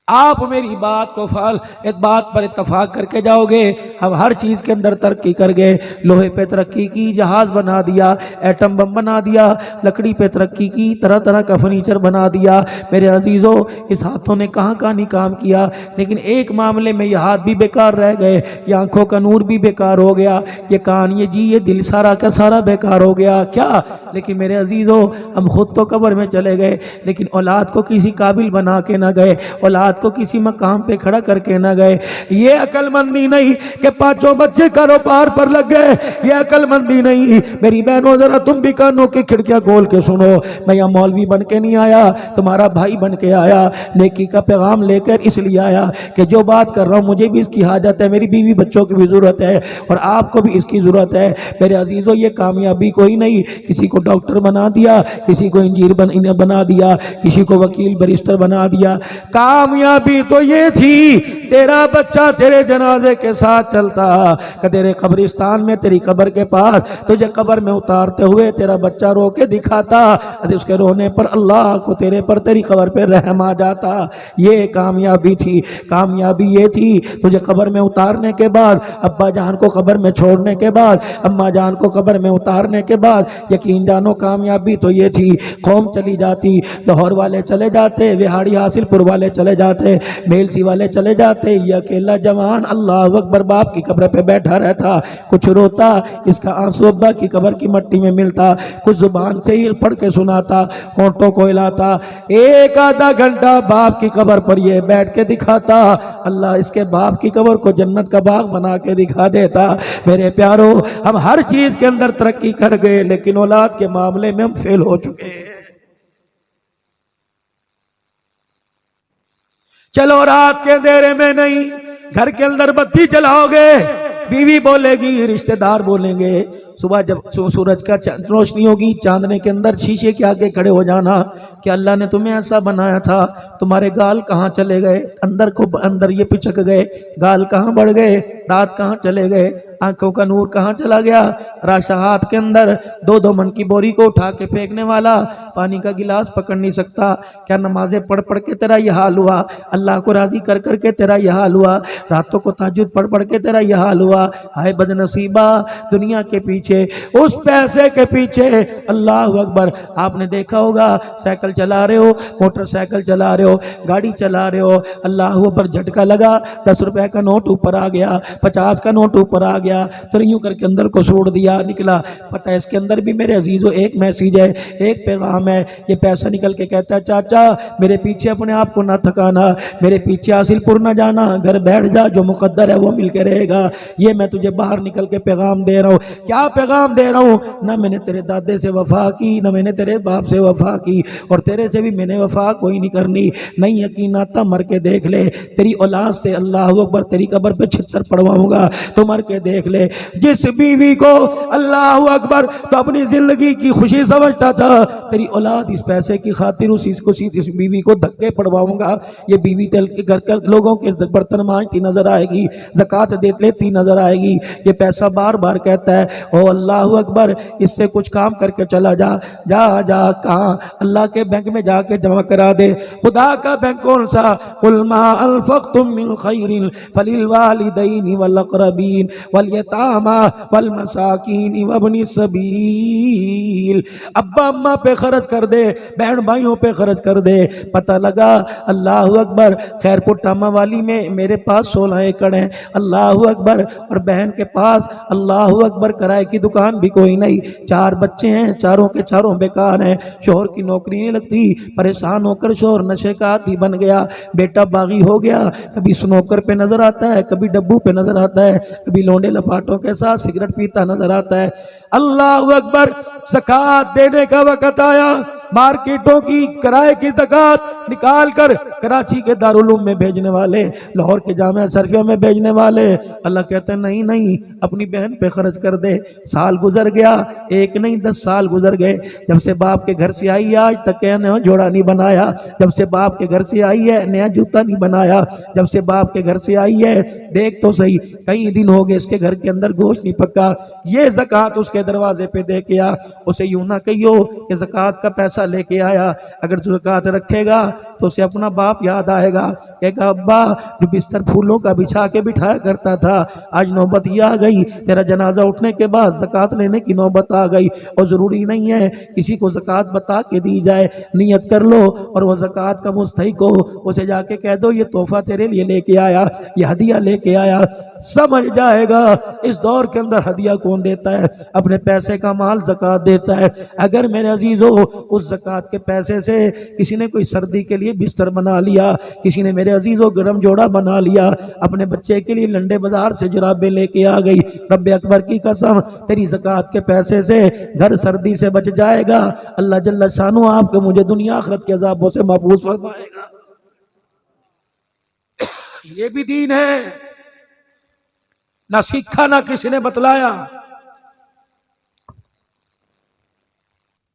آپ میری بات کو ایک بات پر اتفاق کر کے جاؤ گے، ہم ہر چیز کے اندر ترقی کر گئے۔ لوہے پہ ترقی کی، جہاز بنا دیا، ایٹم بم بنا دیا، لکڑی پہ ترقی کی، طرح طرح کا فرنیچر بنا دیا۔ میرے عزیزو، اس ہاتھوں نے کہاں کہاں نہیں کام کیا، لیکن ایک معاملے میں یہ ہاتھ بھی بیکار رہ گئے، یہ آنکھوں کا نور بھی بیکار ہو گیا، یہ کان، یہ جی، یہ دل سارا کا سارا بیکار ہو گیا۔ کیا؟ لیکن میرے عزیزو، ہم خود تو قبر میں چلے گئے، لیکن اولاد کو کسی قابل بنا کے نہ گئے، اولاد کو کسی مقام پہ کھڑا کر کے نہ گئے۔ یہ عقل مندی نہیں کہ پانچوں بچے کاروبار پر لگ گئے، یہ عقل مندی نہیں۔ میری بہنوں، ذرا تم بھی کانوں کی کھڑکیاں کھول کے سنو، میں یہاں مولوی بن کے نہیں آیا، تمہارا بھائی بن کے آیا، نیکی کا پیغام لے کر اس لیے آیا کہ جو بات کر رہا ہوں مجھے بھی اس کی حاجت ہے، میری بیوی بچوں کی بھی ضرورت ہے، اور آپ کو بھی اس کی ضرورت ہے۔ میرے عزیزو، یہ کامیابی کوئی نہیں کسی کو ڈاکٹر بنا دیا، کسی کو انجینئر بنا دیا، کسی کو وکیل بیرسٹر بنا دیا۔ کامیابی تو یہ تھی تیرا بچہ تیرے جنازے کے ساتھ چلتا، کہ تیرے قبرستان میں، تیری قبر کے پاس تجھے قبر میں اتارتے ہوئے تیرا بچہ رو کے دکھاتا، اس کے رونے پر اللہ کو تیرے پر، تیری قبر پہ رحم آ جاتا۔ یہ کامیابی تھی۔ کامیابی یہ تھی تجھے قبر میں اتارنے کے بعد، ابا جان کو قبر میں چھوڑنے کے بعد، اماں جان کو قبر میں اتارنے کے بعد، یقین جانو کامیابی تو یہ تھی قوم چلی جاتی، لاہور والے چلے جاتے، وہاڑی حاصل پور والے چلے جاتے، میلسی والے چلے جاتے، یہ اکیلا جوان اللہ اکبر باپ کی قبر پہ بیٹھا رہتا، کچھ روتا، اس کا آنسو ابا کی قبر کی مٹی میں ملتا، کچھ زبان سے ہی پڑھ کے سناتا، ہونٹوں کو ہلاتا، ایک آدھا گھنٹہ باپ کی قبر پر یہ بیٹھ کے دکھاتا، اللہ اس کے باپ کی قبر کو جنت کا باغ بنا کے دکھا دیتا۔ میرے پیارو، ہم ہر چیز کے اندر ترقی کر گئے، لیکن اولاد کے معاملے میں ہم فیل ہو چکے ہیں۔ چلو رات کے اندھیرے میں نہیں، گھر کے اندر بتی جلاؤ گے، بیوی بولے گی، رشتہ دار بولیں گے، صبح جب سورج کا روشنی ہوگی چاندنے کے اندر شیشے کے آگے کھڑے ہو جانا کہ اللہ نے تمہیں ایسا بنایا تھا، تمہارے گال کہاں چلے گئے، اندر یہ پچک گئے، گال کہاں بڑھ گئے، دانت کہاں چلے گئے، آنکھوں کا نور کہاں چلا گیا، راشا ہاتھ کے اندر 2 من کی بوری کو اٹھا کے پھینکنے والا پانی کا گلاس پکڑ نہیں سکتا، کیا نمازیں پڑھ پڑھ کے تیرا یہ حال ہوا، اللہ کو راضی کر کر کے تیرا یہ حال ہوا، راتوں کو تہجد پڑھ پڑھ کے تیرا یہ حال ہوا، ہائے بد نصیبہ، دنیا کے پیچھے، اس پیسے کے پیچھے۔ اللہ اکبر، آپ نے دیکھا ہوگا سائیکل چلا رہے ہو، موٹر سائیکل چلا رہے ہو، گاڑی چلا رہے ہو، اللہ اوپر جھٹکا لگا، 10 روپے کا نوٹ اوپر آ گیا، 50 کا نوٹ اوپر آ گیا، تو یوں کر کے اندر کو چھوڑ دیا، نکلا، پتہ ہے اس کے اندر بھی میرے عزیزو ایک میسیج ہے، ایک پیغام ہے۔ یہ پیسہ نکل کے کہتا ہے چاچا میرے پیچھے اپنے آپ کو نہ تھکانا، میرے پیچھے حاصل پور نہ جانا، گھر بیٹھ جا، جو مقدر ہے وہ مل کے رہے گا، یہ میں تجھے باہر نکل کے پیغام دے رہا ہوں۔ کیا پیغام دے رہا ہوں؟ نہ میں نے تیرے دادے سے وفا کی، نہ میں نے تیرے باپ سے وفا کی، اور تیرے سے بھی میں نے وفا کوئی نہیں کرنی۔ نہیں یقین آتا مر کے دیکھ لے، تیری اولاد سے اللہ اکبر تیری قبر پہ چھتر پڑواؤں گا، تو مر کے دیکھ لے۔ جس بیوی کو اللہ اکبر تو اپنی زندگی کی خوشی سمجھتا تھا، تیری اولاد اس پیسے کی خاطر اس بیوی کو دھکے پڑواؤں گا، یہ بیوی تل کے گھر کے لوگوں کے برتن مانجتی نظر آئے گی، زکوٰۃ دیتی لیتی نظر آئے گی، یہ پیسہ بار بار کہتا ہے او اللہ اکبر اس سے کچھ کام کر کے چلا جا، جا کہاں؟ اللہ کے بینک میں جا کے جمع کرا دے۔ خدا کا بینک کون سا؟ قل ما انفقتم من خیر فللوالدین والاقربین والیتامی والمساکین وابن السبیل۔ ابا اماں پہ خرچ کر دے، بہن بھائیوں پہ خرچ کر دے۔ پتہ لگا اللہ اکبر خیر پور ٹاما والی میں میرے پاس 16 ایکڑ ہیں، اللہ اکبر، اور بہن کے پاس اللہ اکبر کرائے کی دکان بھی کوئی نہیں، 4 بچے ہیں، چاروں کے چاروں بیکار ہیں، شوہر کی نوکری نہیں لگتی، پریشان ہو کر شوہر نشے کا عادی بن گیا، بیٹا باغی ہو گیا، کبھی سنوکر پہ نظر آتا ہے، کبھی ڈبو پہ نظر آتا ہے، کبھی لونڈے لپاٹوں کے ساتھ سگریٹ پیتا نظر آتا ہے۔ اللہ اکبر، زکوٰۃ دینے کا وقت آیا، مارکیٹوں کی کرائے کی زکوٰۃ نکال کر کراچی کے دارالعلوم میں بھیجنے والے، لاہور کے جامعہ اشرفیہ میں بھیجنے والے، اللہ کہتے ہیں نہیں اپنی بہن پہ خرچ کر دے۔ سال گزر گیا، 1 نہیں 10 سال گزر گئے، جب سے باپ کے گھر سے آئی ہے آج تک نیا جوڑا نہیں بنایا، جب سے باپ کے گھر سے آئی ہے نیا جوتا نہیں بنایا، جب سے باپ کے گھر سے آئی ہے دیکھ تو صحیح کئی دن ہو گئے اس کے گھر کے اندر گوشت نہیں پکا۔ یہ زکوٰۃ اس کے دروازے پہ دے کے آ، اسے یوں نہ کہیو کہ زکوٰۃ کا پیسہ پیسہ لے کے آیا، اگر تو زکوٰۃ رکھے گا تو اسے اپنا باپ یاد آئے گا، کہے گا ابا جو بستر پھولوں کا بچھا کے بٹھایا کرتا تھا، آج نوبت یہ آ گئی تیرا جنازہ اٹھنے کے بعد زکوٰۃ لینے کی نوبت آ گئی۔ اور ضروری نہیں ہے کسی کو زکوٰۃ بتا کے دی جائے، نیت کر لو اور وہ زکوٰۃ کا مستحق ہو، اسے جا کے کہہ دو یہ تحفہ تیرے لیے لے کے آیا، یہ ہدیہ لے کے آیا، سمجھ جائے گا۔ اس دور کے اندر ہدیہ کون دیتا ہے؟ اپنے پیسے کا مال زکوٰۃ دیتا ہے۔ اگر میرے عزیزو اس زکوٰۃ کے پیسے سے کسی نے کوئی سردی کے لیے بستر بنا لیا، کسی نے میرے عزیزو گرم جوڑا بنا لیا، اپنے بچے کے لیے لنڈے بازار سے جرابیں لے کے آ گئی، رب اکبر کی قسم تیری زکوٰۃ کے پیسے سے گھر سردی سے بچ جائے گا، اللہ جل شانہ آپ کو مجھے دنیا آخرت کے عذابوں سے محفوظ فرمائے گا۔ یہ بھی دین ہے، نہ سیکھا نہ کسی نے بتلایا۔